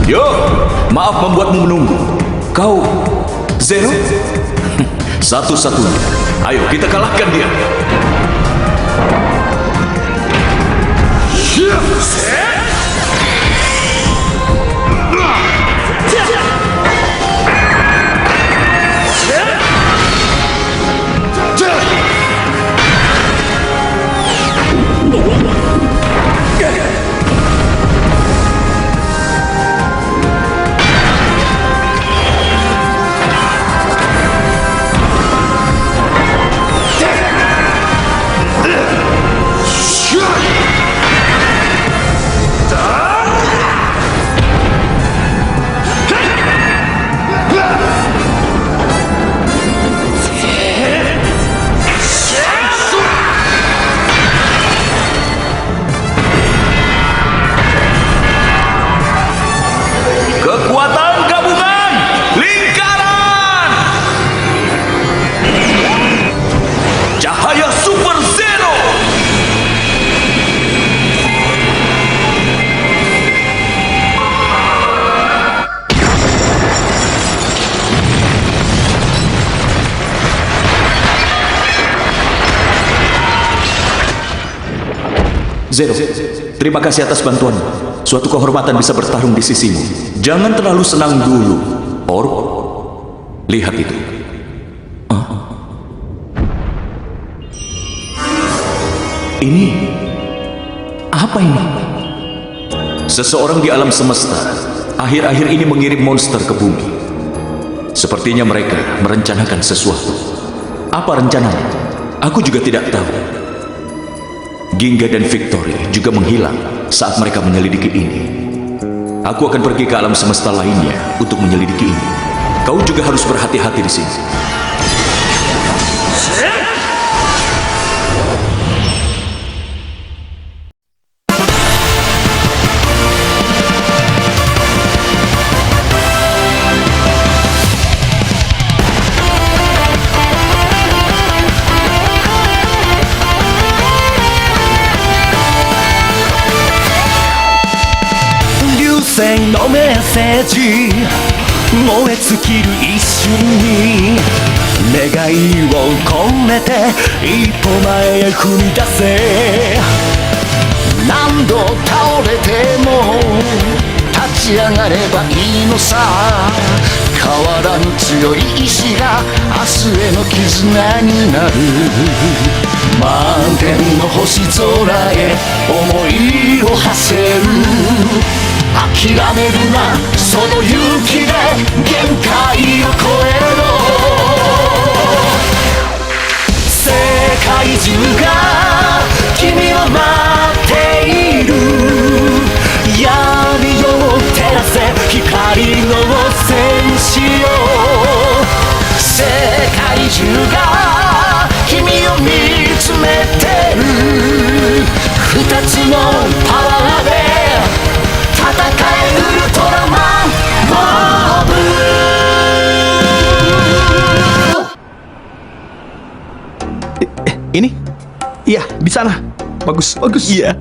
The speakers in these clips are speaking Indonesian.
Yo, maaf membuatmu menunggu. Kau, Zeno? Satu-satunya. Ayo kita kalahkan dia. Kekuatan gabungan lingkaran. Cahaya Super Zero. Zero, terima kasih atas bantuan. Suatu kehormatan bisa bertarung di sisimu. Jangan terlalu senang dulu, Orb. Lihat itu. Ini apa ini? Seseorang di alam semesta akhir-akhir ini mengirim monster ke bumi. Sepertinya mereka merencanakan sesuatu. Apa rencananya? Aku juga tidak tahu. Ginga dan Victory juga menghilang saat mereka menyelidiki ini. Aku akan pergi ke alam semesta lainnya untuk menyelidiki ini. Kau juga harus berhati-hati di sini.のメッセージ燃え尽きる一瞬に願いを込めて一歩前へ踏み出せ何度倒れても立ち上がればいいのさ変わらぬ強い意志が明日への絆になる満天の星空へ思いを馳せる諦めるなその勇気で限界を超えろ世界中が君を待っている闇を照らせ光の戦士よ世界中が君を見つめてる二つのパワーで戦えウルトラマンモブIni? Iya, di sana. Bagus, bagus. Iya.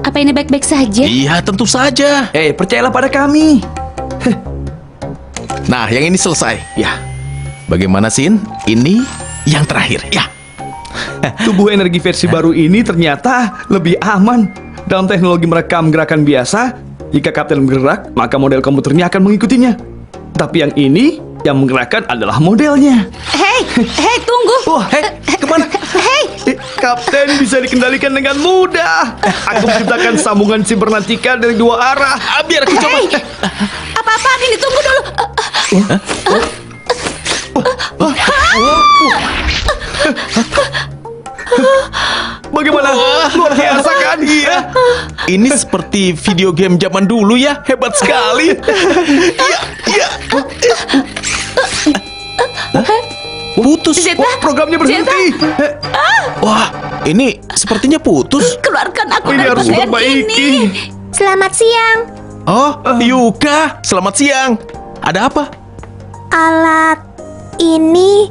Apa ini baik-baik saja? Iya, tentu saja. Percayalah pada kami. Nah, yang ini selesai. Ya. Bagaimana, Sin? Ini yang terakhir. Ya. Tubuh energi versi baru ini ternyata lebih aman. Dalam teknologi merekam gerakan biasa, jika Kapten bergerak, maka model komputernya akan mengikutinya. Tapi yang ini, yang menggerakkan adalah modelnya. Hei, tunggu. Kemana? Hei, Kapten bisa dikendalikan dengan mudah. Aku menciptakan sambungan sibernetika dari dua arah. Biar aku coba. apa-apaan ini? Tunggu dulu. Bagaimana? Luar biasa kan? Iya. Ini seperti video game zaman dulu ya. Hebat sekali. Iya. Putus. Zeta, Programnya berhenti. Wah, ini sepertinya putus. keluarkan aku Ini dari harus pakaian diperbaiki. ini. Selamat siang. Oh, Yuka. Selamat siang. Ada apa? Alat ini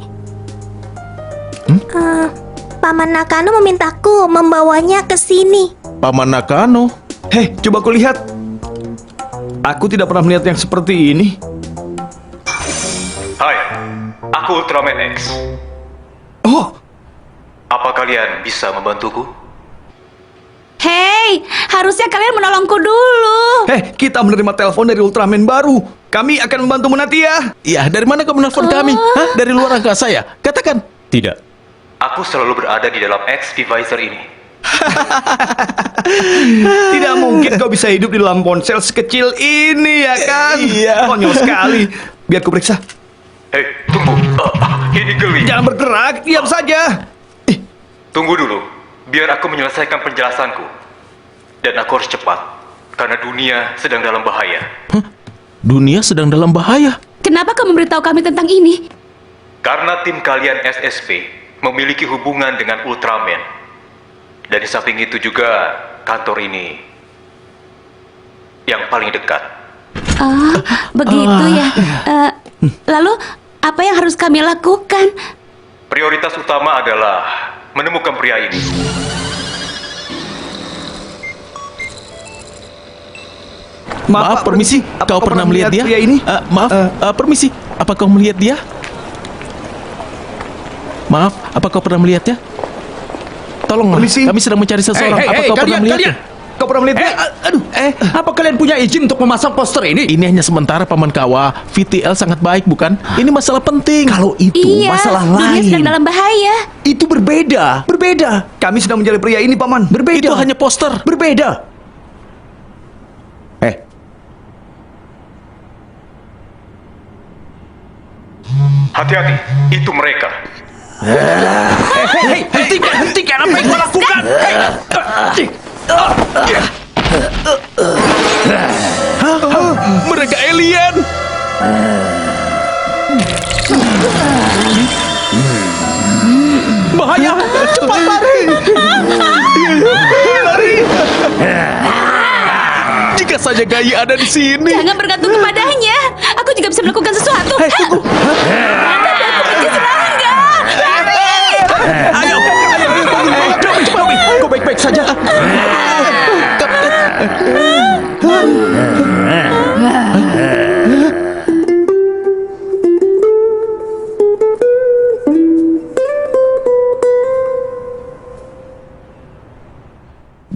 Paman Nakano memintaku membawanya ke sini. Paman Nakano. Hei, coba aku lihat. Aku tidak pernah melihat yang seperti ini. Hai, aku Ultraman X. Oh, Apa kalian bisa membantuku? Hei, harusnya kalian menolongku dulu. kita menerima telepon dari Ultraman baru. Kami akan membantumu nanti ya. Ya, dari mana kamu menelpon kami? Hah? Dari luar angkasa ya? Katakan. Tidak. Aku selalu berada di dalam X-Divisor ini. Tidak mungkin kau bisa hidup di dalam ponsel sekecil ini ya kan? Iya. Konyol sekali. Biar ku periksa. Hei, tunggu. Ini geli. Jangan bergerak, diam saja. Tunggu dulu. Biar aku menyelesaikan penjelasanku. Dan aku harus cepat. Karena dunia sedang dalam bahaya. Hah? Dunia sedang dalam bahaya. Kenapa kau memberitahu kami tentang ini? Karena tim kalian SSP memiliki hubungan dengan Ultraman. Dan di samping itu juga kantor ini yang paling dekat. Oh, begitu ya. Lalu, apa yang harus kami lakukan? Prioritas utama adalah menemukan pria ini. Maaf, permisi. Kau pernah melihat dia? pria ini? Maaf, permisi. Apa kau melihat dia? Maaf, apa kau pernah melihatnya? Tolonglah, Permisi. kami sedang mencari seseorang. Apa kau pernah melihatnya? Kau pernah melihat dia? Apa kalian punya izin untuk memasang poster ini? Ini hanya sementara, Paman Kawa. VTL sangat baik, bukan? Ini masalah penting. Kalau itu Iya, masalah dunia sedang lain. dalam bahaya. Itu berbeda. Berbeda. Kami sedang mencari pria ini, Paman. Berbeda. Itu hanya poster. Berbeda. Hati-hati, itu mereka. Hentikan apa yang kau lakukan. Mereka alien. Bahaya. Cepat lari. Lari. Jika saja Gai ada di sini. Jangan bergantung kepadanya. Aku juga bisa melakukan sesuatu. Tunggu. Pergi serangga. Ayo. Kau baik-baik saja.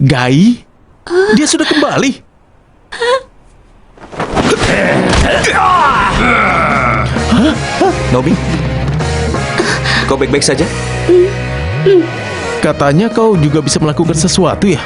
Gai? Dia sudah kembali. Nobi? Kau baik-baik saja? Katanya kau juga bisa melakukan sesuatu ya?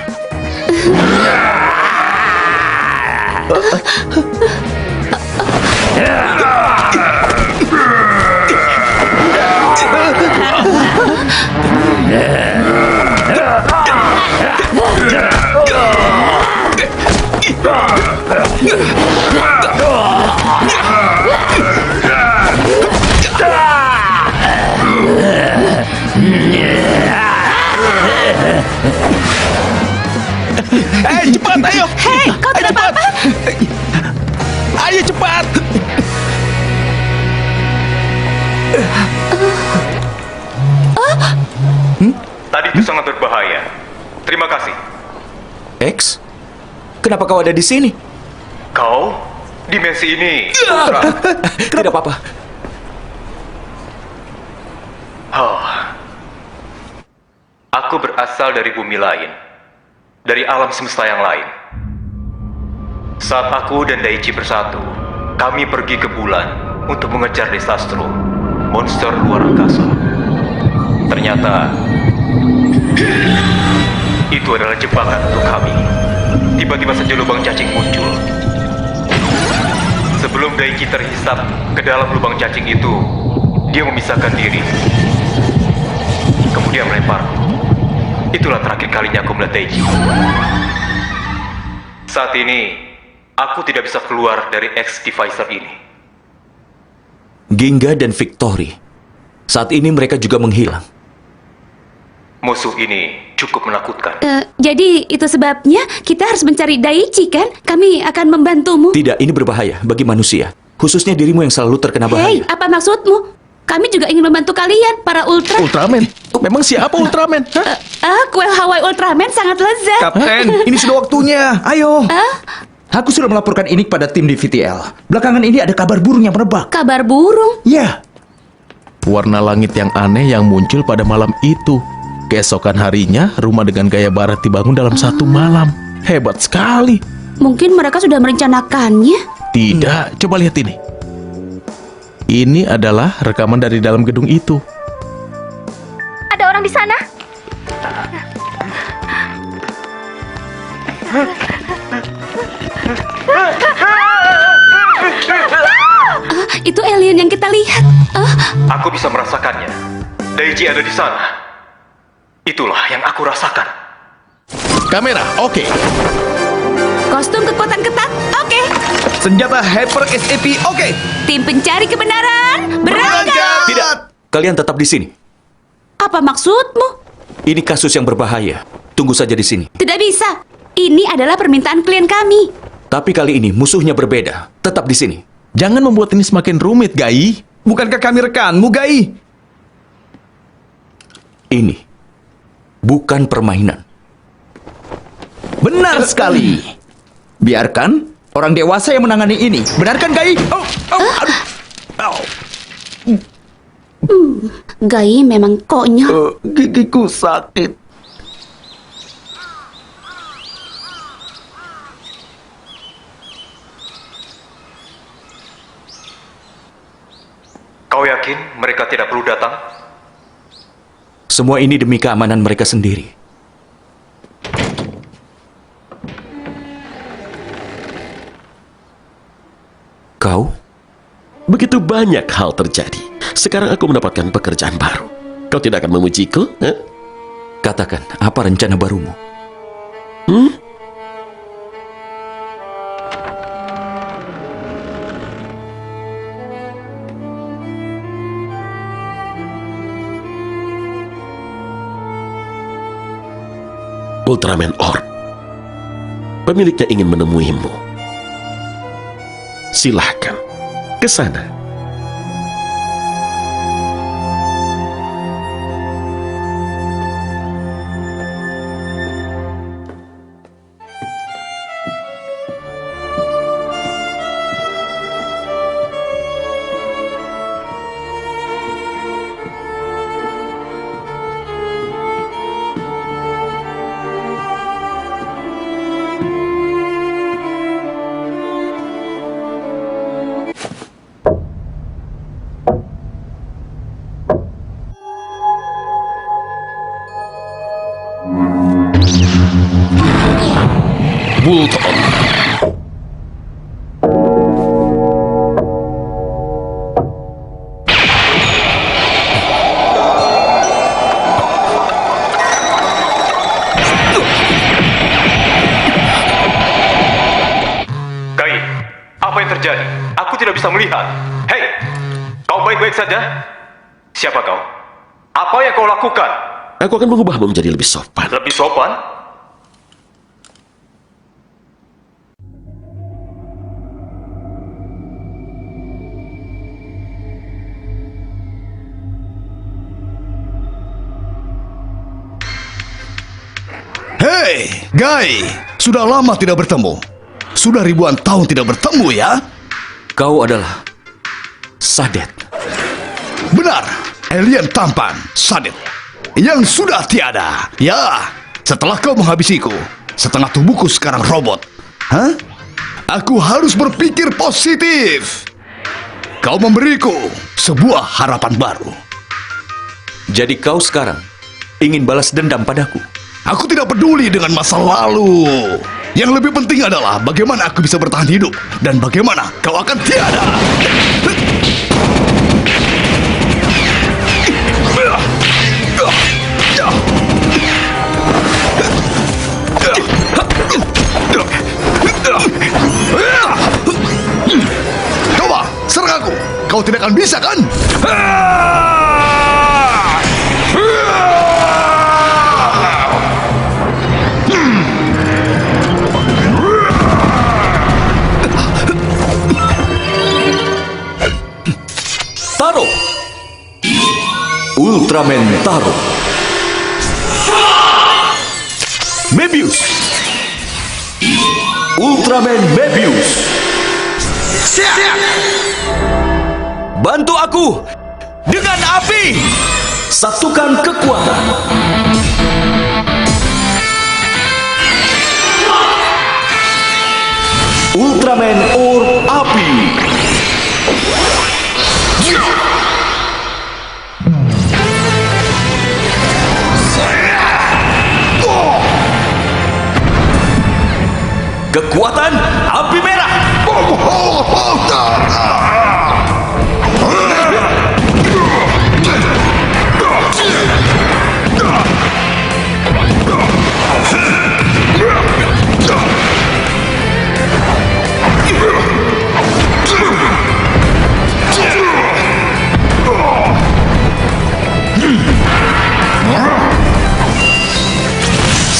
Cepat, ayo! Hei, kau tidak apa-apa? Ayo cepat! Tadi itu sangat berbahaya. Terima kasih. X? Kenapa kau ada di sini? Kau, dimensi ini. Ultra. Tidak apa-apa. Oh. Aku berasal dari bumi lain. Dari alam semesta yang lain. Saat aku dan Daichi bersatu, kami pergi ke bulan untuk mengejar Desastro, monster luar angkasa. Ternyata itu adalah jebakan untuk kami. Tiba-tiba saja lubang cacing muncul. Sebelum Daichi terhisap ke dalam lubang cacing itu, dia memisahkan diri. Kemudian melemparku. Itulah terakhir kalinya aku melihat Daichi. Saat ini, aku tidak bisa keluar dari X-Divisor ini. Ginga dan Victory. Saat ini mereka juga menghilang. Musuh ini cukup menakutkan. Jadi itu sebabnya kita harus mencari Daichi kan? Kami akan membantumu. Tidak, ini berbahaya bagi manusia. Khususnya dirimu yang selalu terkena Hei, bahaya. apa maksudmu? Kami juga ingin membantu kalian, para Ultra. Ultraman? Memang siapa Ultraman? Hah? Kue Hawaii Ultraman sangat lezat. Kapten, ini sudah waktunya. Ayo. Aku sudah melaporkan ini kepada tim di VTL. Belakangan ini ada kabar burung yang merebak. Kabar burung? Ya, Warna langit yang aneh yang muncul pada malam itu. Keesokan harinya, rumah dengan gaya barat dibangun dalam 1 malam. Hebat sekali. Mungkin mereka sudah merencanakannya. Tidak, coba lihat ini. Ini adalah rekaman dari dalam gedung itu. Ada orang di sana? Itu alien yang kita lihat. Aku bisa merasakannya. Daiji ada di sana. Itulah yang aku rasakan. Kamera, oke. Kostum kekuatan ketat, oke. Senjata Hyper SAP, oke. Tim pencari kebenaran, berangkat. Tidak, kalian tetap di sini. Apa maksudmu? Ini kasus yang berbahaya. Tunggu saja di sini. Tidak bisa. Ini adalah permintaan klien kami. Tapi kali ini musuhnya berbeda. Tetap di sini. Jangan membuat ini semakin rumit, Gai. Bukankah kami rekanmu, Gai? Ini bukan permainan. benar sekali. Biarkan orang dewasa yang menangani ini. Benarkan, Gai? Aduh. Gai memang konyol. Gigiku sakit. Kau yakin mereka tidak perlu datang? Semua ini demi keamanan mereka sendiri. Kau? Begitu banyak hal terjadi. Sekarang aku mendapatkan pekerjaan baru. Kau tidak akan memujiku? Katakan, apa rencana barumu? Ultraman Orb. Pemiliknya ingin menemuimu. Silahkan ke sana. Bulton. Gai, apa yang terjadi? Aku tidak bisa melihat. Hei, kau baik-baik saja? Siapa kau? Apa yang kau lakukan? Aku akan mengubahmu menjadi lebih sopan. Lebih sopan? Hei, Gai, sudah lama tidak bertemu. Sudah ribuan tahun tidak bertemu ya? Kau adalah Sadet. Benar, alien tampan, Sadet. Yang sudah tiada. Ya, setelah kau menghabisiku, setengah tubuhku sekarang robot. Hah? Aku harus berpikir positif. Kau memberiku sebuah harapan baru. Jadi kau sekarang ingin balas dendam padaku? Aku tidak peduli dengan masa lalu. Yang lebih penting adalah bagaimana aku bisa bertahan hidup dan bagaimana kau akan tiada. Coba, serang aku. Kau tidak akan bisa, kan? Taro! Ultraman Taro! Mebius! Ultraman Mebius. Bantu aku dengan api. Satukan kekuatan. Ultraman Orb Api. Kekuatan api merah.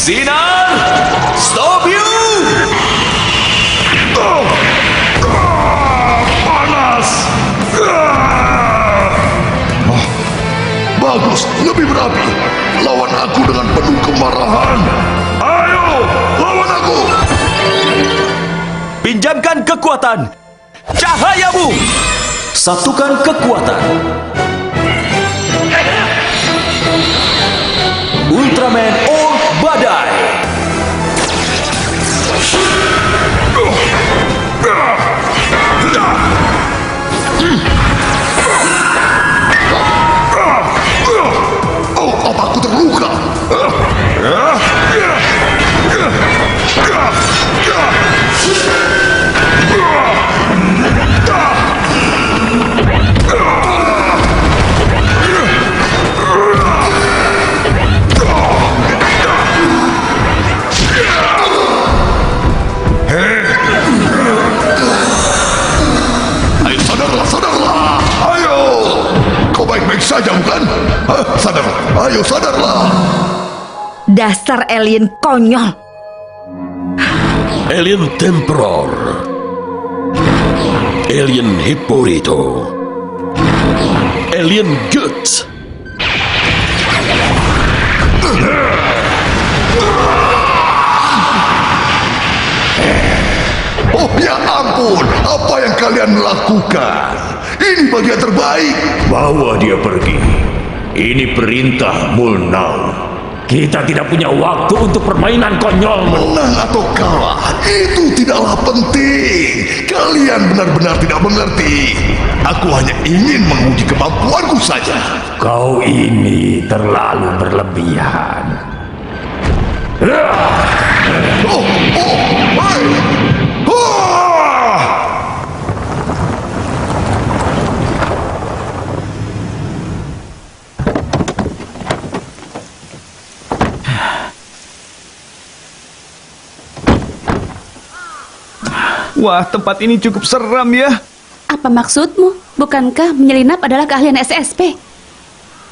Sinar, stop you! Panas. Bagus, lebih berapi. Lawan aku dengan penuh kemarahan. Ayo, lawan aku. Pinjamkan kekuatan cahayamu. Satukan kekuatan. Ultraman Orb Badai. Oh, apa aku terluka? Ayo sadarlah, sadarlah. Ayo. Kau baik-baik saja bukan? Hah? Sadarlah. Ayo sadarlah. Dasar alien konyol. Alien Temperor, Alien Hippolyto, Alien Guts. Oh ya ampun, apa yang kalian lakukan? Ini bagian terbaik. Bawa dia pergi. Ini perintah Mulnau. Kita tidak punya waktu untuk permainan konyol. Menang atau kalah, itu tidaklah penting. Kalian benar-benar tidak mengerti. Aku hanya ingin menguji kemampuanku saja. Kau ini terlalu berlebihan. Oh, hai. Ah! Wah, tempat ini cukup seram ya. Apa maksudmu? Bukankah menyelinap adalah keahlian SSP?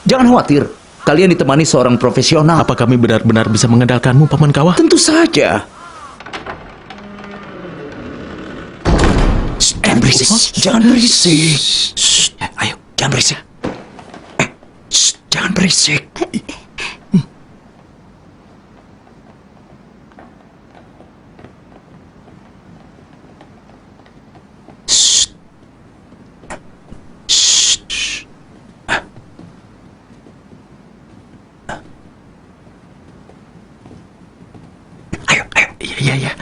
Jangan khawatir, kalian ditemani seorang profesional. Apa kami benar-benar bisa mengandalkanmu, Paman Kawah? Tentu saja. Berisik. Jangan berisik. Shh, ayo, jangan berisik. Jangan berisik. Iya.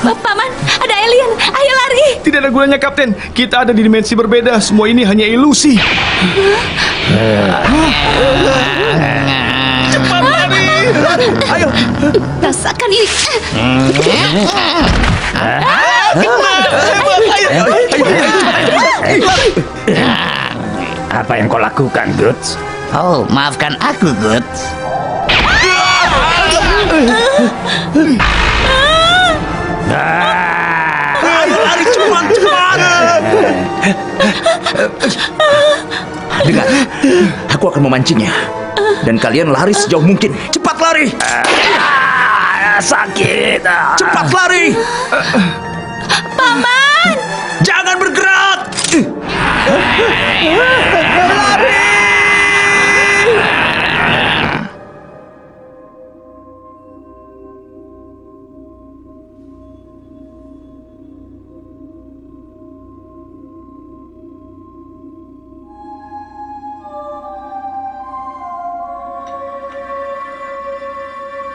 Paman, ada alien. Ayo lari. Tidak ada gunanya, Kapten. Kita ada di dimensi berbeda. Semua ini hanya ilusi. Ayo. Rasakan ini. Apa yang kau lakukan, Guts? Oh, maafkan aku, Guts. Lari cepat. Dengar, aku akan memancingnya. Dan kalian lari sejauh mungkin. Cepat lari. Sakit. Cepat lari. Paman! Jangan bergerak.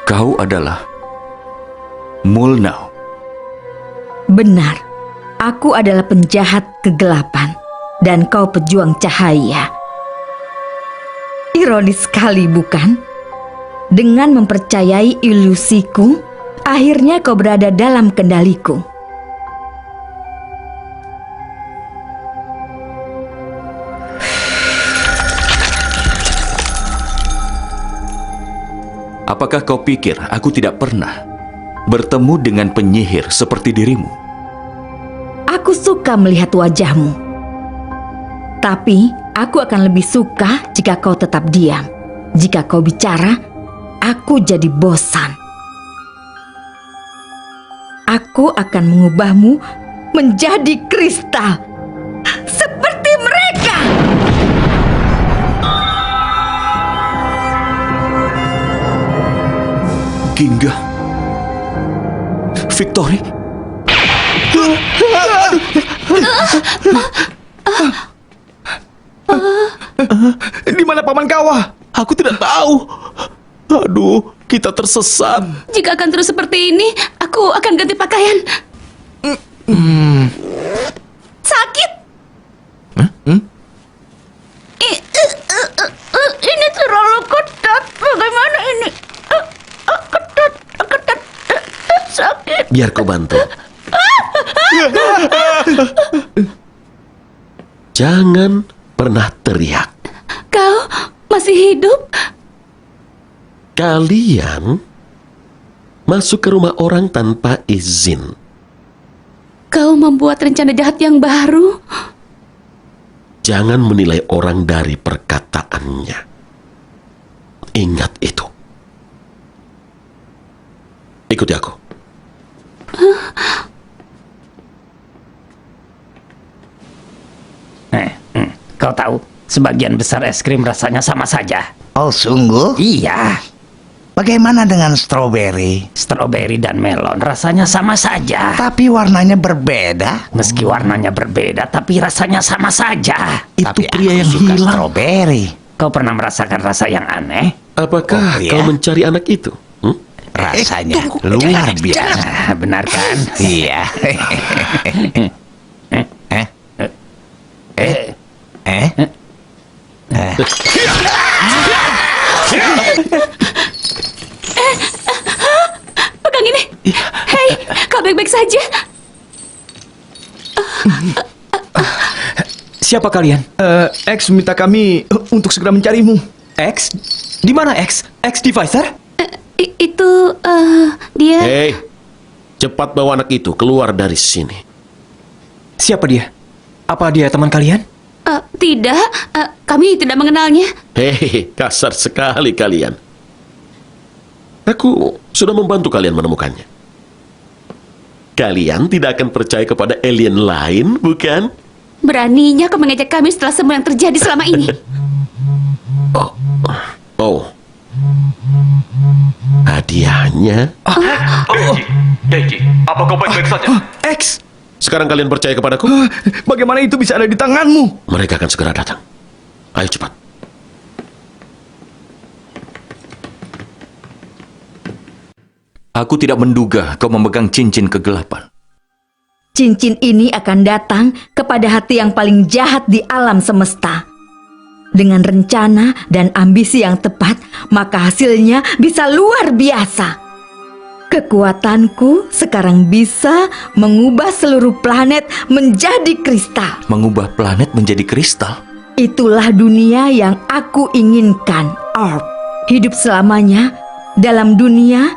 Kau adalah Murnau. Benar, aku adalah penjahat kegelapan dan kau pejuang cahaya. Ironis sekali, bukan? Dengan mempercayai ilusiku, akhirnya kau berada dalam kendaliku. Apakah kau pikir aku tidak pernah bertemu dengan penyihir seperti dirimu? Aku suka melihat wajahmu. Tapi aku akan lebih suka jika kau tetap diam. Jika kau bicara, aku jadi bosan. Aku akan mengubahmu menjadi kristal. Seperti mereka. Ginga, Victory. Di mana Paman Kawah? Aku tidak tahu. Aduh, kita tersesat. Jika akan terus seperti ini, aku akan ganti pakaian. Sakit. Ini terlalu ketat. Bagaimana ini? Ketat. Sakit. Biar kau bantu. Jangan pernah teriak. Kau masih hidup? Kalian masuk ke rumah orang tanpa izin. Kau membuat rencana jahat yang baru? Jangan menilai orang dari perkataannya. Ingat itu. Ikuti aku. Kau tahu, sebagian besar es krim rasanya sama saja. Oh, sungguh? Iya, Bagaimana dengan stroberi? stroberi dan melon rasanya sama saja. Tapi warnanya berbeda. Meski warnanya berbeda, tapi rasanya sama saja. Itu Tapi pria aku yang suka hilang. stroberi. Kau pernah merasakan rasa yang aneh? Apakah Oh, iya? kau mencari anak itu? Rasanya luar biasa. Ah, benar kan? Iya. Pegang ini. Hei, kau baik-baik saja? Siapa kalian? X minta kami untuk segera mencarimu. X? Di mana X? X Divisor? Itu, dia... Hei, cepat bawa anak itu keluar dari sini. Siapa dia? Apa dia teman kalian? Tidak, kami tidak mengenalnya. Hei, kasar sekali kalian. Aku sudah membantu kalian menemukannya. Kalian tidak akan percaya kepada alien lain, bukan? Beraninya kau mengejek kami setelah semua yang terjadi selama ini. Oh. Hadiahnya. Deji, apa kau baik-baik saja? X, Sekarang kalian percaya kepadaku? bagaimana itu bisa ada di tanganmu? Mereka akan segera datang. Ayo cepat. Aku tidak menduga kau memegang cincin kegelapan. Cincin ini akan datang kepada hati yang paling jahat di alam semesta. Dengan rencana dan ambisi yang tepat, maka hasilnya bisa luar biasa. Kekuatanku sekarang bisa mengubah seluruh planet menjadi kristal. Mengubah planet menjadi kristal? Itulah dunia yang aku inginkan, Orb. Hidup selamanya dalam dunia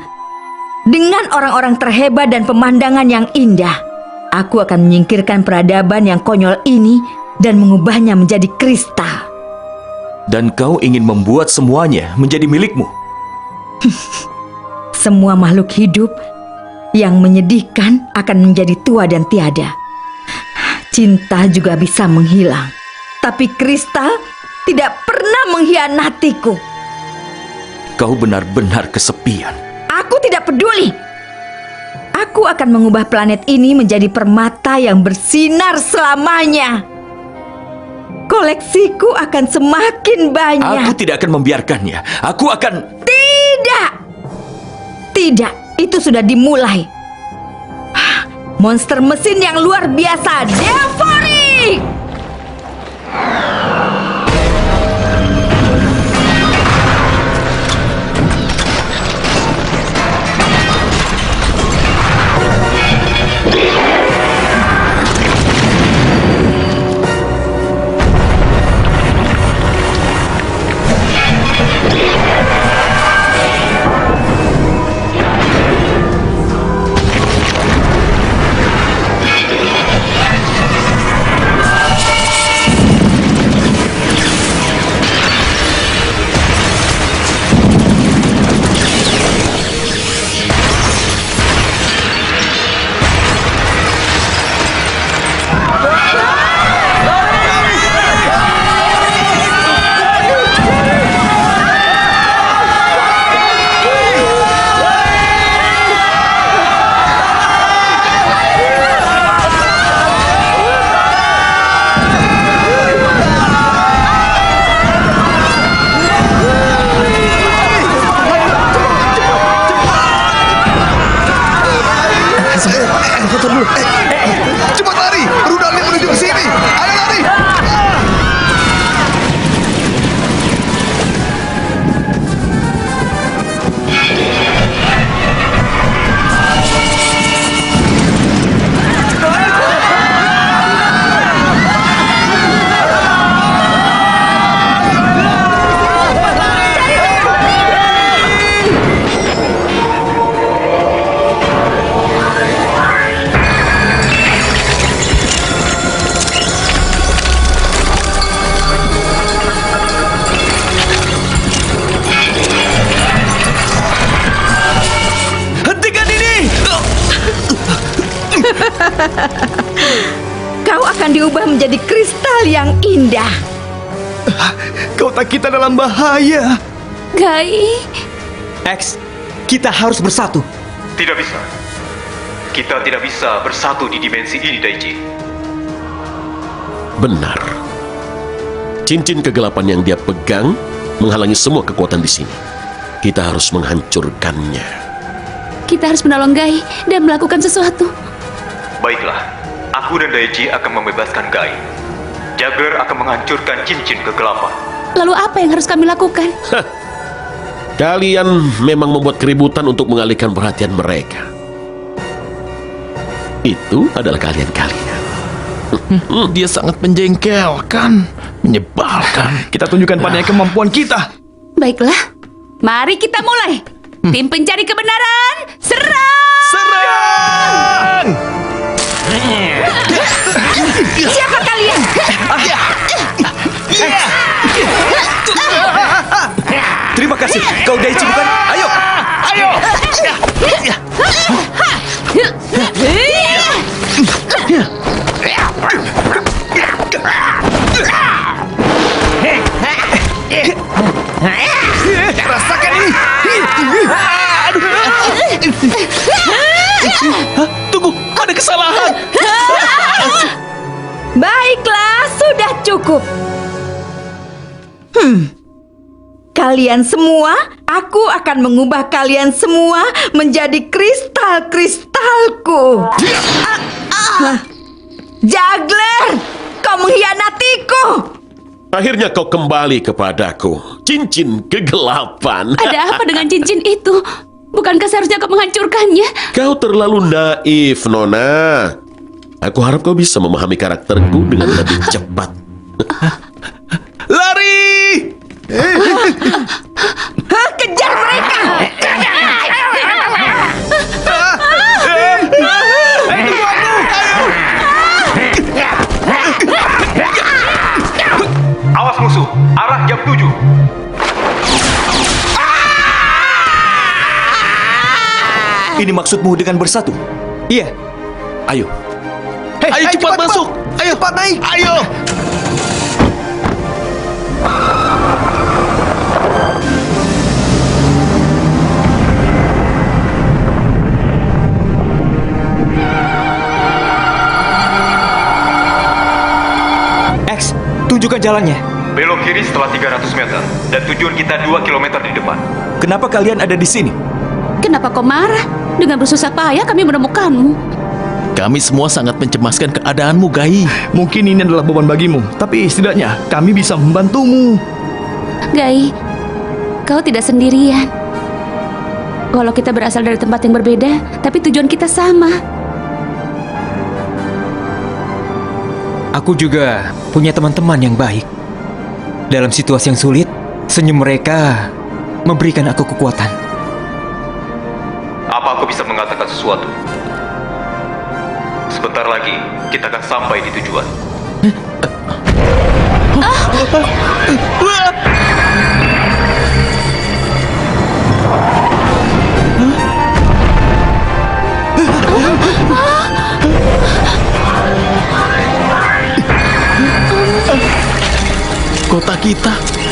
dengan orang-orang terhebat dan pemandangan yang indah. Aku akan menyingkirkan peradaban yang konyol ini dan mengubahnya menjadi kristal. Dan kau ingin membuat semuanya menjadi milikmu? Semua makhluk hidup yang menyedihkan akan menjadi tua dan tiada. Cinta juga bisa menghilang, tapi kristal tidak pernah mengkhianatiku. Kau benar-benar kesepian. Aku tidak peduli. Aku akan mengubah planet ini menjadi permata yang bersinar selamanya. Koleksiku akan semakin banyak. Aku tidak akan membiarkannya. Aku akan... Tidak! Tidak, itu sudah dimulai. Monster mesin yang luar biasa, Devoric! Cepat lari, rudalnya menuju ke sini. Ayo lari. Kau akan diubah menjadi kristal yang indah. Kau tak kita dalam bahaya. Gai. X, kita harus bersatu. Tidak bisa. Kita tidak bisa bersatu di dimensi ini, Daichi. Benar. Cincin kegelapan yang dia pegang menghalangi semua kekuatan di sini. Kita harus menghancurkannya. Kita harus menolong Gai dan melakukan sesuatu. Baiklah, aku dan Daichi akan membebaskan Gai. Jagger akan menghancurkan cincin kegelapan. Lalu apa yang harus kami lakukan? Kalian memang membuat keributan untuk mengalihkan perhatian mereka. Itu adalah kalian-kalian. Dia sangat menjengkelkan, menyebalkan. Kita tunjukkan padanya kemampuan kita. Baiklah, mari kita mulai. Tim pencari kebenaran, serang! Serang! Siapa kalian? Terima kasih, kau Daichi bukan? Ayo! Ayo! Rasakan ini! Tunggu, ada kesalahan! Baiklah, sudah cukup. Kalian semua, aku akan mengubah kalian semua menjadi kristal-kristalku. Juggler, kau mengkhianatiku. Akhirnya kau kembali kepadaku. Cincin kegelapan. Ada apa dengan cincin itu? Bukankah seharusnya kau menghancurkannya? Kau terlalu naif, Nona. Aku harap kau bisa memahami karakterku dengan lebih cepat. Lari! Kejar mereka! Awas musuh, arah jam 7. Ini maksudmu dengan bersatu? Iya. Ayo. Ayo cepat masuk. Ayo, cepat naik. Ayo! X, tunjukkan jalannya. Belok kiri setelah 300 meter dan tujuan kita 2 km di depan. Kenapa kalian ada di sini? Kenapa kau marah? Dengan bersusah payah kami menemukanmu. Kami semua sangat mencemaskan keadaanmu, Gai. Mungkin ini adalah beban bagimu, tapi setidaknya kami bisa membantumu. Gai, kau tidak sendirian. Walau kita berasal dari tempat yang berbeda, tapi tujuan kita sama. Aku juga punya teman-teman yang baik. Dalam situasi yang sulit, senyum mereka memberikan aku kekuatan. Apa aku bisa mengatakan sesuatu? Sebentar lagi kita akan sampai di tujuan.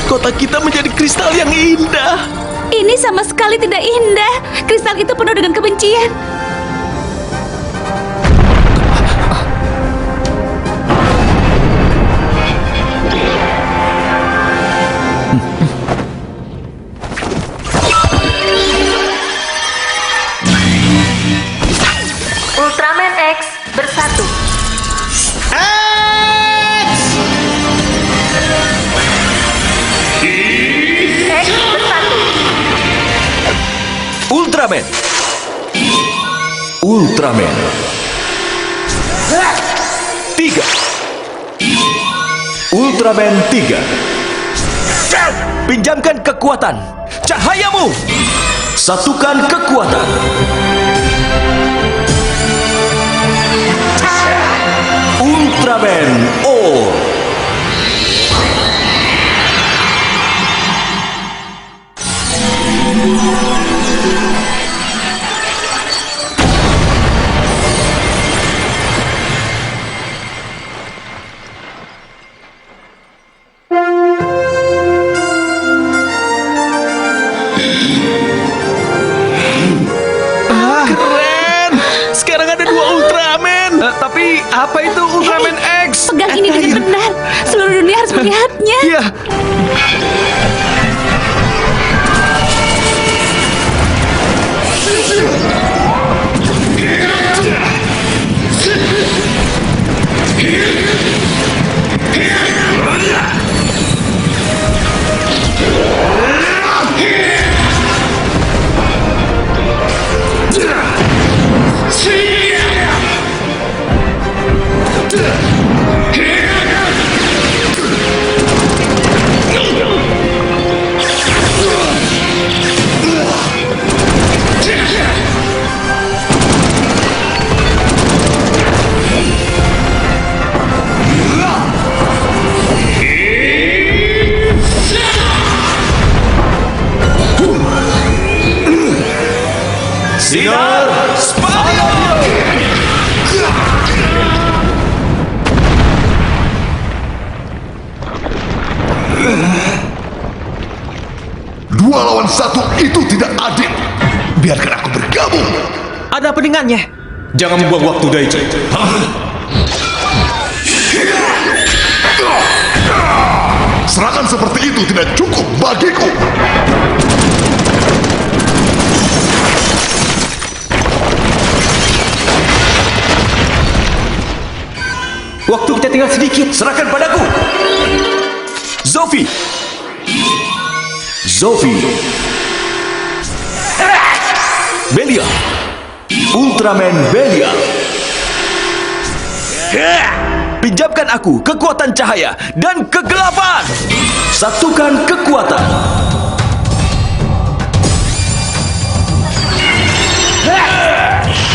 Kota kita menjadi kristal yang indah. Ini sama sekali tidak indah. Kristal itu penuh dengan kebencian. Ultraman X bersatu. X bersatu. Ultraman. Ultraman. 3. Ultraman 3. Pinjamkan kekuatan. Cahayamu. Satukan kekuatan. Ultraman All. Keren. Sekarang ada 2 Ultraman. Tapi apa itu Ultraman X? Pegang ini dengan benar. Seluruh dunia harus melihatnya. Iya. Sinar Spadio. Dua lawan satu itu tidak adil. Biarkan aku bergabung. Ada apa dengannya? Jangan membuang waktu, Daichi. Serangan seperti itu tidak cukup bagiku. Waktu kita tinggal sedikit. Serahkan padaku. Zofi! Zofi! Belial! Ultraman Belial! Pinjamkan aku kekuatan cahaya dan kegelapan! Satukan kekuatan!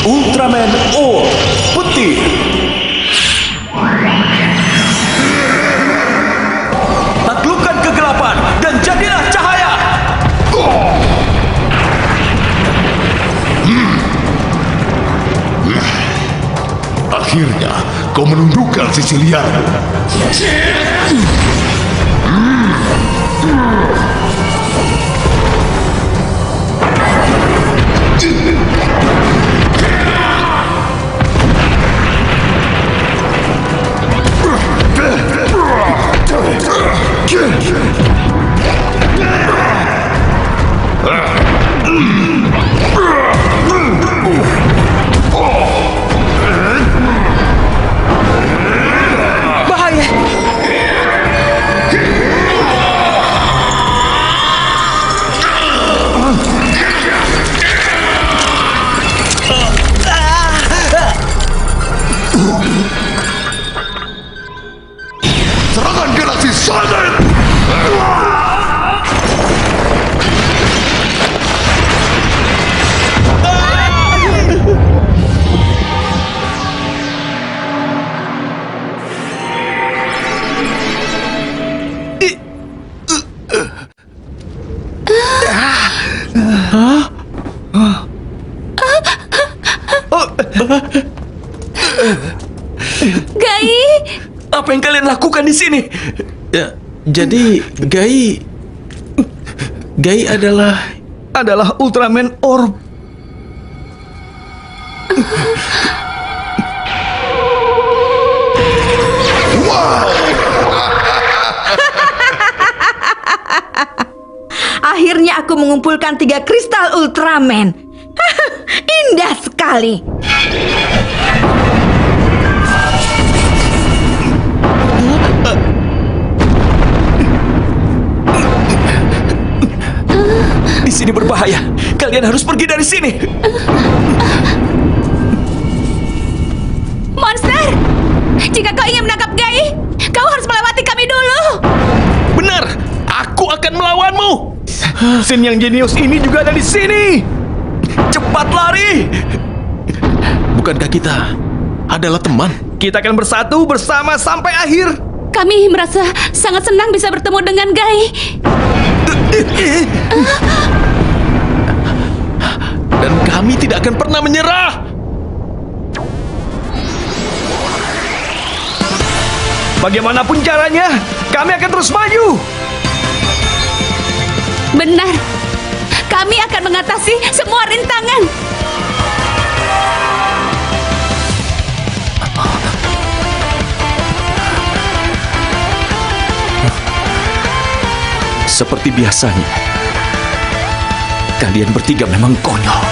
Ultraman Orb Petir! Taklukkan kegelapan dan jadilah cahaya! Akhirnya kau menundukkan sisi liarmu. Bahaya! Serangan galaksi Sanet! Gai! Apa yang kalian lakukan di sini? Ya, jadi Gai adalah Ultraman Orb. Akhirnya aku mengumpulkan 3 kristal Ultraman. Indah sekali. Di sini berbahaya. Kalian harus pergi dari sini. Monster! Jika kau ingin menangkap Gai, kau harus melewati kami dulu. Benar, aku akan melawanmu. Sin yang jenius ini juga ada di sini. Cepat lari. bukankah kita adalah teman? Kita akan bersatu bersama sampai akhir. Kami merasa sangat senang bisa bertemu dengan Gai. Dan kami tidak akan pernah menyerah. Bagaimanapun caranya, kami akan terus maju. Benar. Kami akan mengatasi semua rintangan. Seperti biasanya, kalian bertiga memang konyol.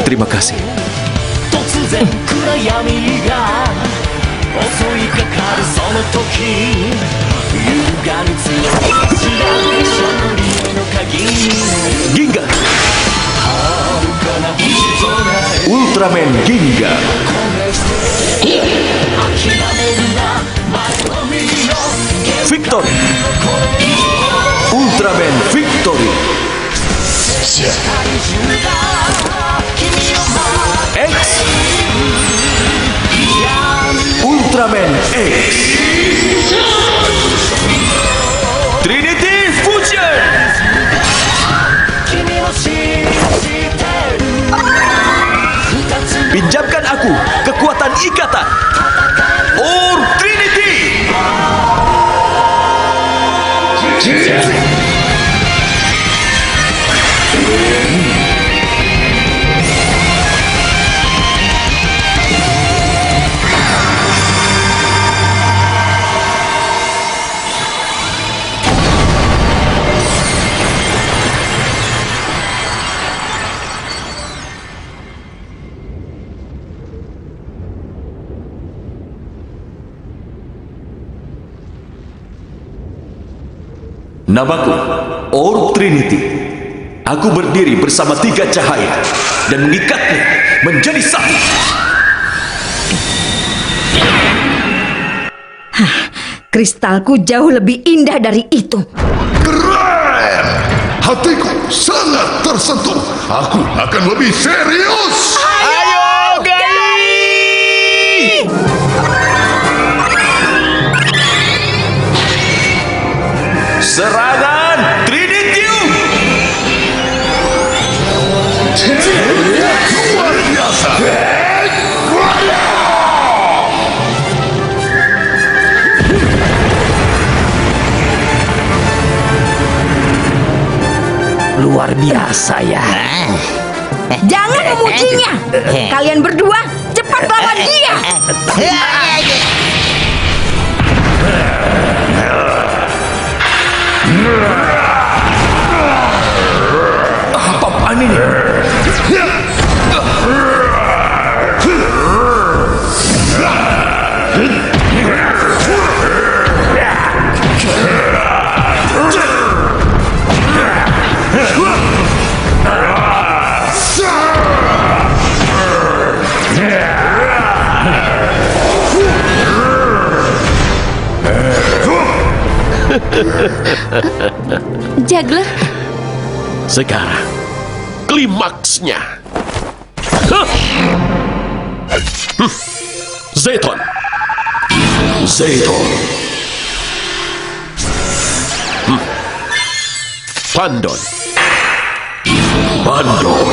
Terima kasih. Ginga, Ultraman Ginga, Victory, Ultraman Victory, X, Ultraman X, Trinity Fusion. Pinjamkan aku kekuatan ikatan Orb Trinity. Namaku Orb Trinity. Aku berdiri bersama 3 cahaya dan mengikatnya menjadi satu. Kristalku jauh lebih indah dari itu. Keren! Hatiku sangat tersentuh. Aku akan lebih serius. Ayo, Gai! Serangan Trinitium! Luar biasa. Luar biasa ya. Jangan memujinya. Kalian berdua cepat lawan dia. Apaan ini? Juggler, Sekarang, klimaksnya. Hah! Zeton. Zeton. Pandon. Pandon.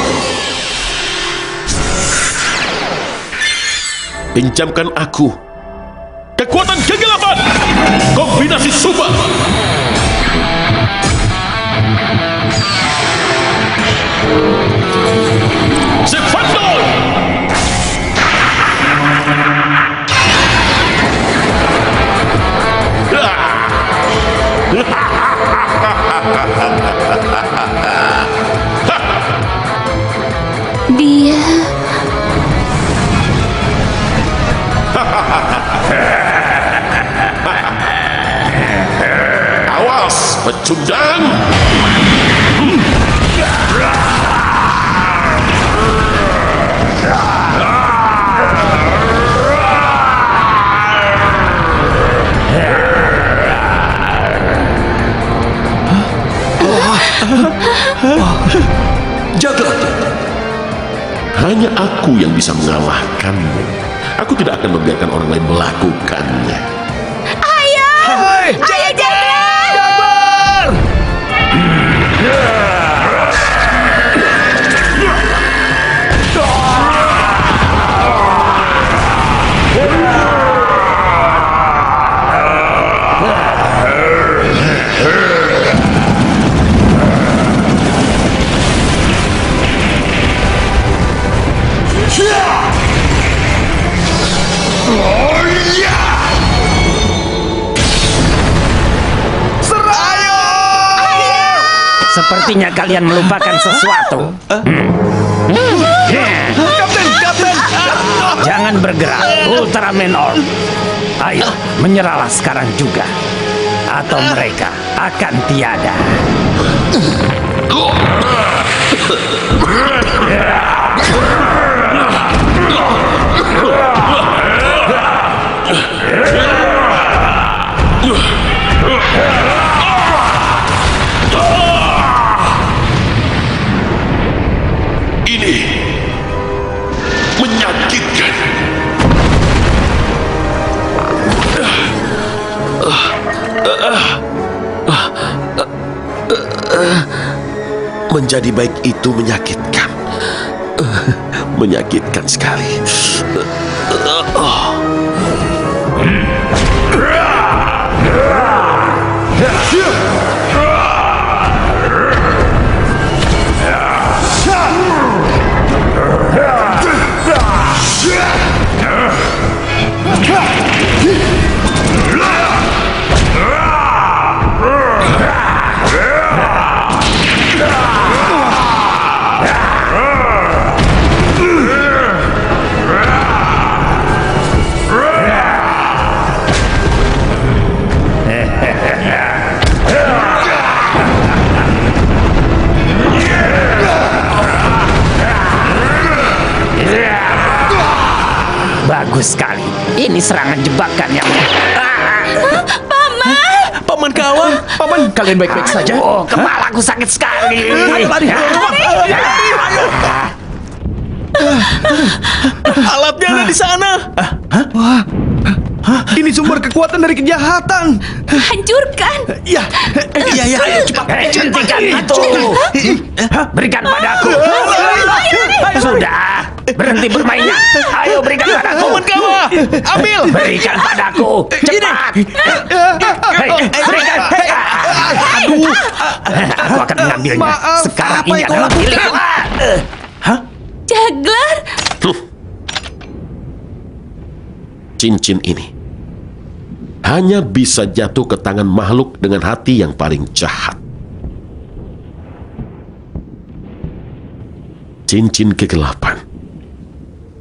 Pinjamkan aku kekuatan kegelapan. Kombinasi Suba. Zephandon. dia... Awas, pecundang. Jagat. Hanya aku yang bisa mengalahkanmu. Aku tidak akan membiarkan orang lain melakukannya. Ayo, Jabar! Sepertinya kalian melupakan sesuatu. Kapten! Jangan bergerak, Ultraman Orb. Ayo, menyerahlah sekarang juga. Atau mereka akan tiada. Ini menyakitkan. Menjadi baik itu menyakitkan. Menyakitkan sekali. Bagus sekali. Ini serangan jebakan yang... Paman Kawa, Paman, kalian baik-baik saja? Oh, kepalaku sakit sekali. Alatnya ada di sana. Ini sumber kekuatan dari kejahatan. Hancurkan. Ya, ayo cepat. Hentikan itu. Berikan padaku. Sudah, berhenti bermainnya. Ayo berikan padaku. Paman Kawa, ambil. Berikan padaku. Cepat. Hei, berikan. Aduh, Aku akan mengambilnya. Maaf, Sekarang apa ini yang kau adalah milikku. Jaglar. Cincin ini hanya bisa jatuh ke tangan makhluk dengan hati yang paling jahat. Cincin kegelapan.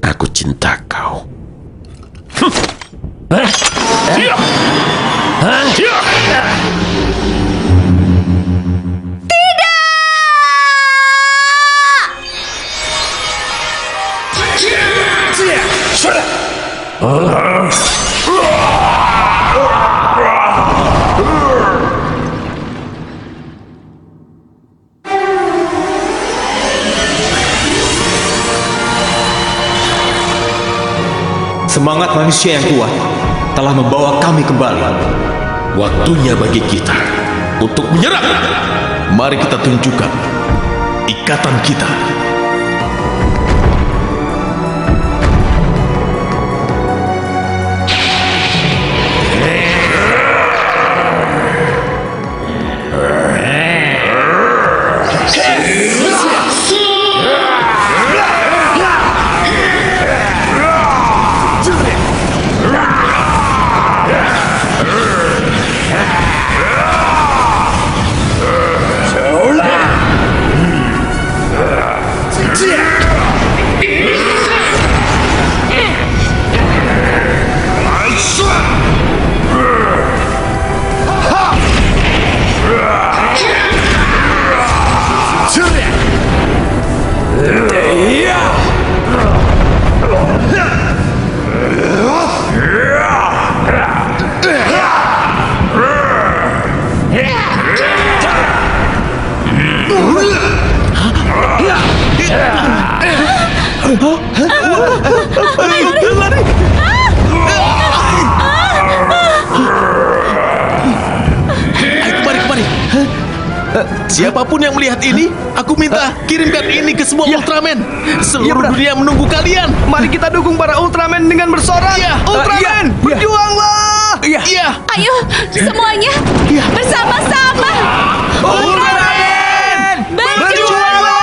Aku cinta kau. Semangat manusia yang kuat telah membawa kami kembali. Waktunya bagi kita untuk menyerang. mari kita tunjukkan ikatan kita. Siapapun yang melihat ini, aku minta kirimkan ini ke semua Ultraman. Seluruh dunia menunggu kalian. Mari kita dukung para Ultraman dengan bersorak. Ultraman, berjuanglah! Ayo, semuanya bersama-sama. Ultraman, Berjuanglah!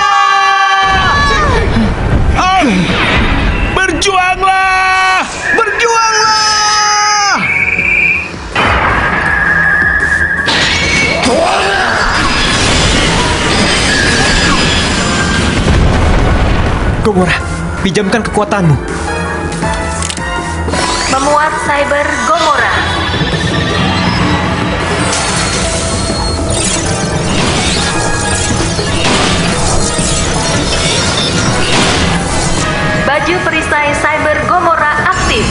berjuanglah! Gomora, pinjamkan kekuatanmu. Memuat Cyber Gomora. Baju perisai Cyber Gomora aktif.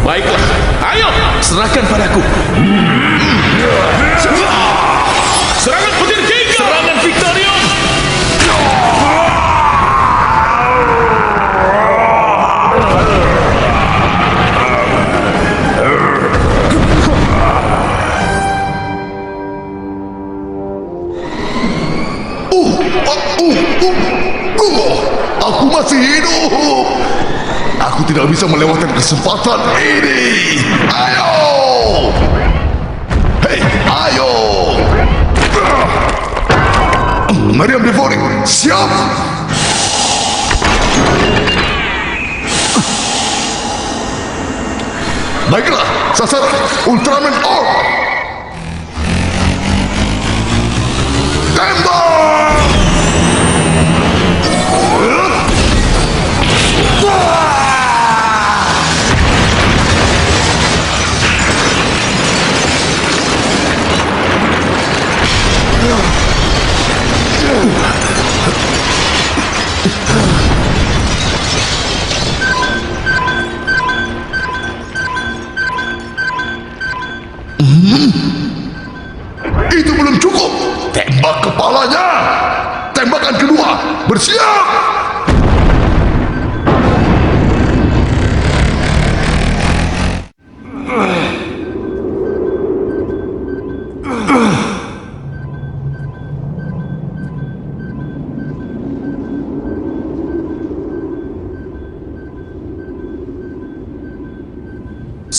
Baiklah, ayo Serahkan padaku. serangan petir Giga. Serangan Victorion. Aku masih hidup. Aku tidak bisa melewatkan kesempatan ini. Ayo! Hei, ayo! Meriam Devouring, siap! Baiklah, sasaran Ultraman Orb. Tembak!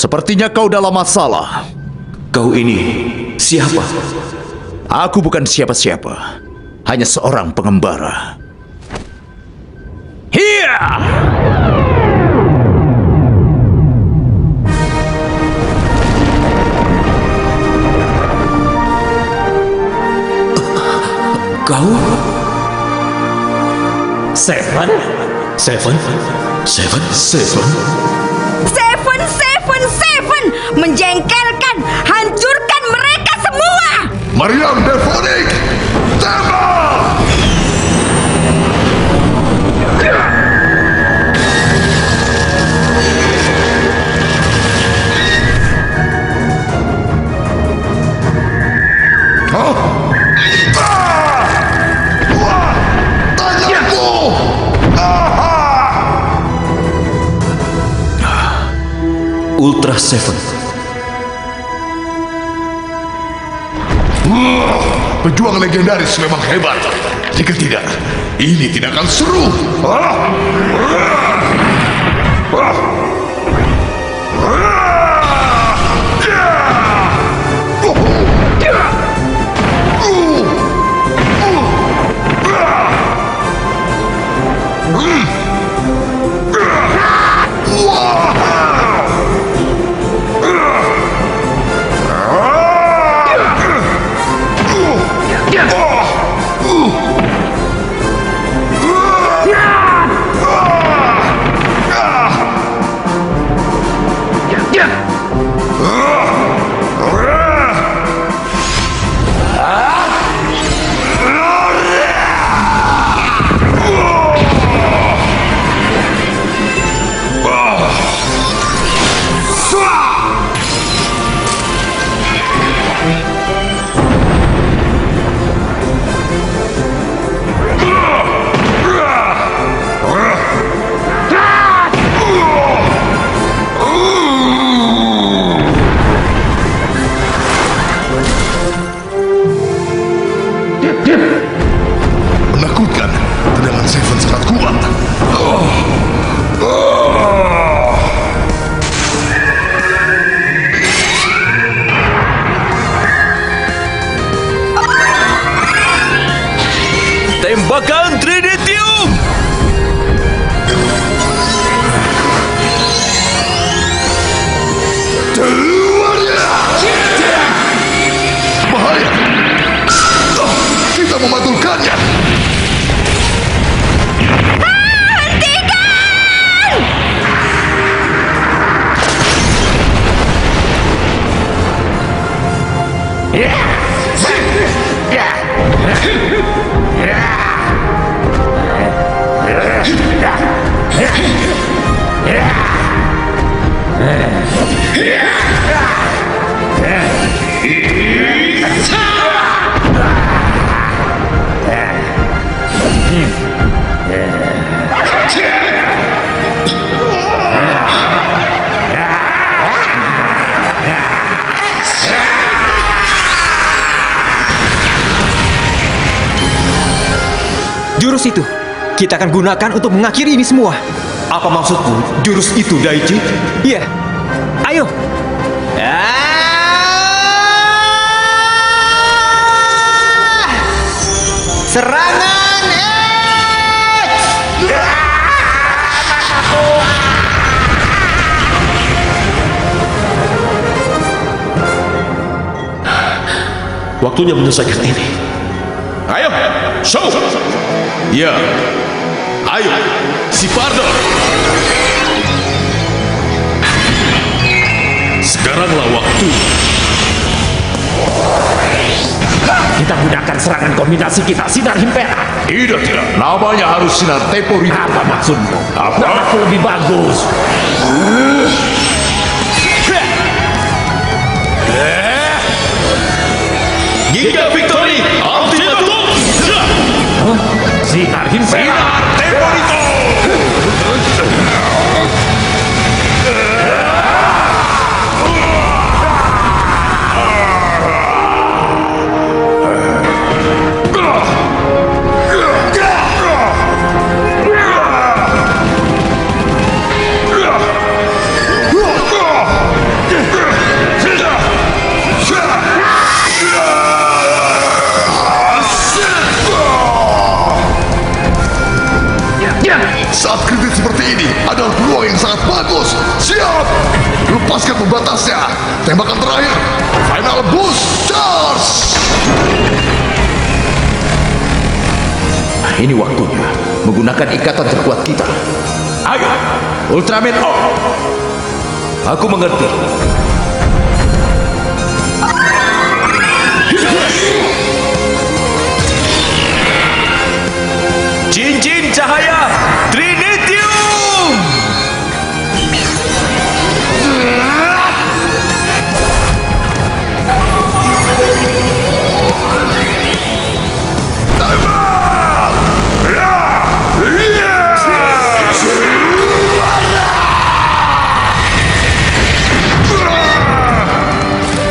Sepertinya kau dalam masalah. Kau ini siapa? Aku bukan siapa-siapa. Hanya seorang pengembara. Hiya! Kau? Seven? Seven? Seven? Seven? Seven! Menjengkelkan! Hancurkan mereka semua! Mariam Devonik, tembak! Tanganku! Ultra Seven. Pejuang legendaris memang hebat. Jika tidak, ini tidak akan seru. Menakutkan, tendangan Seven sangat kuat. Tembakan Trinitium! Bahaya! Kita mematulkannya! Jurus itu kita akan gunakan untuk mengakhiri ini semua. Apa maksudmu jurus itu, Daichi? Iya. Ayo. Serangan Waktunya menyelesaikan ini. Ayo, show! Ya, ayo, si Pardo! Sekaranglah waktu. Kita gunakan serangan kombinasi kita, Sinar Himpera. Tidak. Namanya harus Sinar Teporito. Apa maksudmu? Namaku lebih bagus. Giga Victory Ultimatum! Sinar Himpera. Teporito! Saat kritis seperti ini adalah peluang yang sangat bagus. Siap! Lepaskan pembatasnya. Tembakan terakhir. Final boost charge. Ini waktunya menggunakan ikatan terkuat kita. Ayo, Ultraman on. Aku mengerti. Cincin cahaya Trinitium.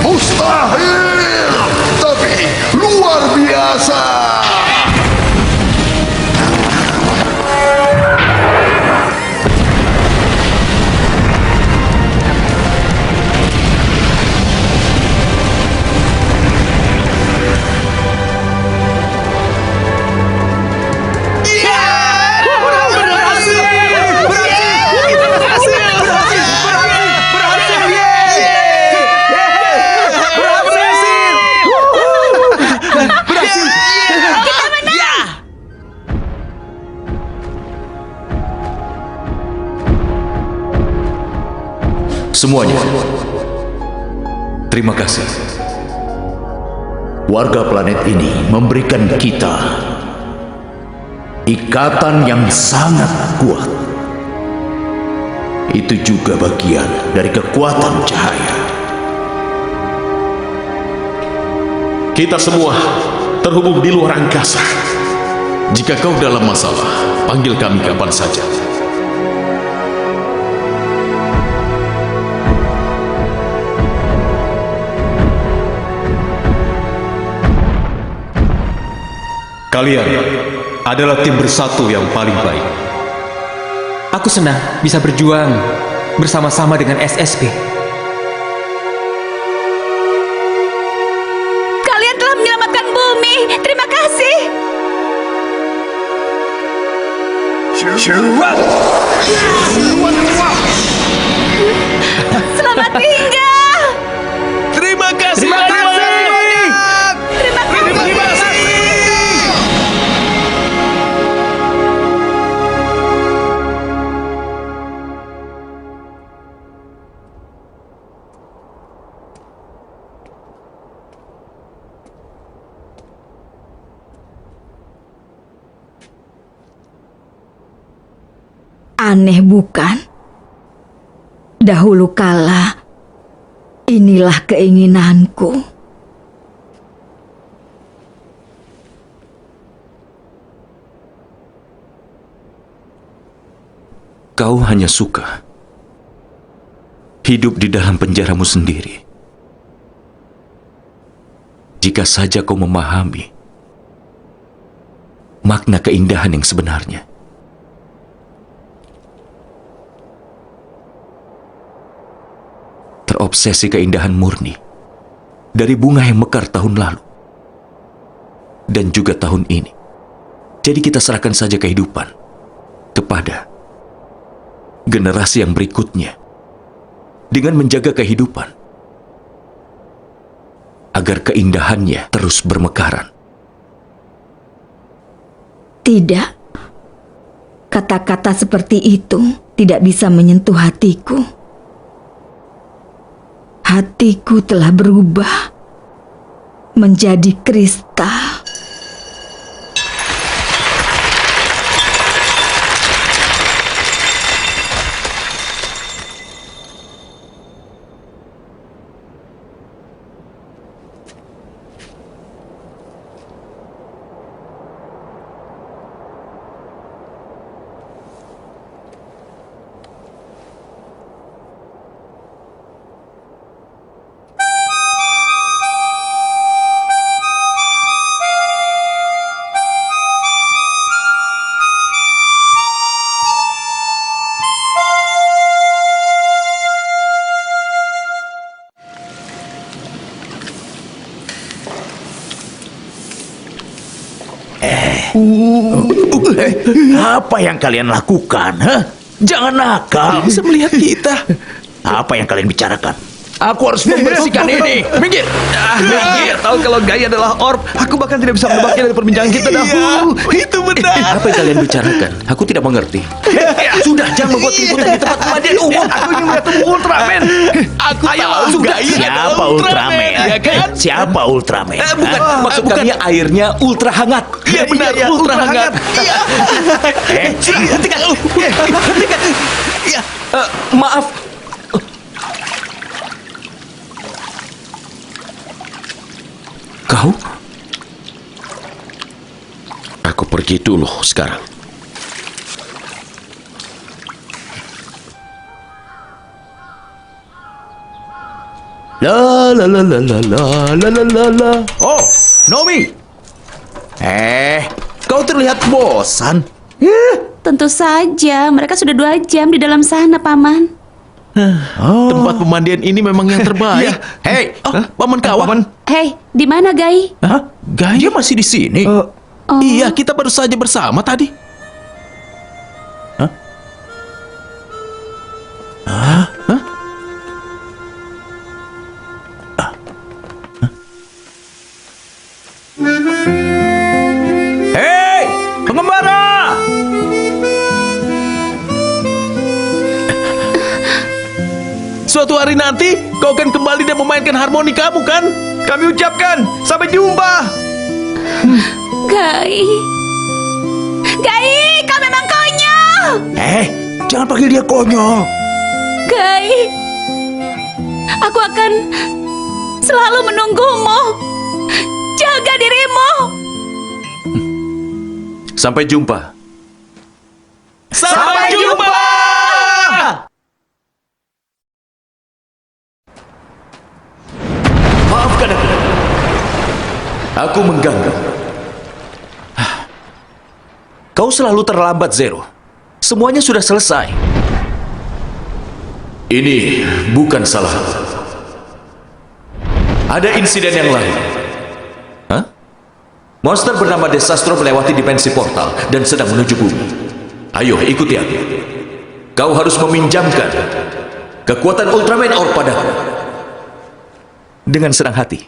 Mustahil, tapi luar biasa. Semuanya, terima kasih. Warga planet ini memberikan kita ikatan yang sangat kuat. Itu juga bagian dari kekuatan cahaya. Kita semua terhubung di luar angkasa. Jika kau dalam masalah, panggil kami kapan saja. Kalian adalah tim bersatu yang paling baik. Aku senang bisa berjuang bersama-sama dengan SSP. Kalian telah menyelamatkan bumi. Terima kasih. Selamat tinggal. Terima kasih. Terima kasih. Terima kasih. Aneh bukan? Dahulu kala, inilah keinginanku. Kau hanya suka hidup di dalam penjaramu sendiri. Jika saja kau memahami makna keindahan yang sebenarnya. Terobsesi keindahan murni dari bunga yang mekar tahun lalu dan juga tahun ini. Jadi kita serahkan saja kehidupan kepada generasi yang berikutnya dengan menjaga kehidupan agar keindahannya terus bermekaran. Tidak. Kata-kata seperti itu tidak bisa menyentuh hatiku. Hatiku telah berubah menjadi kristal. Apa yang kalian lakukan? Hah? Jangan nakal. Bisa melihat kita. Apa yang kalian bicarakan? Aku harus membersihkan ini. Minggir. Minggir. Tahu kalau Gai adalah orb, aku bahkan tidak bisa menebaknya dari perbincangan kita dahulu. Itu benar. Apa yang kalian bicarakan? Aku tidak mengerti. Sudah, jangan membuat keributan di tempat pemandian umum. Aku ingin melihat Ultraman. Aku Ayo, tahu sudah. Gai adalah Siapa Ultraman? ya kan? Siapa Ultraman? Bukan, maksud kami airnya ultra hangat. Iya benar, ultra hangat. Hentikan. Hentikan. Maaf. Kau? Aku pergi dulu sekarang. La la la la la la la la la la. Oh, Nomi. Kau terlihat bosan. Tentu saja, mereka sudah 2 jam di dalam sana, Paman. Tempat pemandian ini memang yang terbaik. Hei, Paman kawan. Hei, di mana Gai? Hah? Gai? dia masih di sini. Iya, kita baru saja bersama tadi. Hei, pengembara! Suatu hari nanti, kau akan kembali dan memainkan harmonikamu kan? Kami ucapkan sampai jumpa. Gai. Gai, kau memang konyol. Jangan panggil dia konyol. Gai. Aku akan selalu menunggumu. Jaga dirimu. Sampai jumpa. Sampai jumpa! Maafkan aku. Aku mengganggu. Kau selalu terlambat, Zero. Semuanya sudah selesai. Ini bukan salah. Ada insiden yang lain. Hah? Monster bernama Desastro melewati dimensi portal dan sedang menuju bumi. Ayo, ikuti aku. Kau harus meminjamkan kekuatan Ultraman Orb padaku. Dengan senang hati.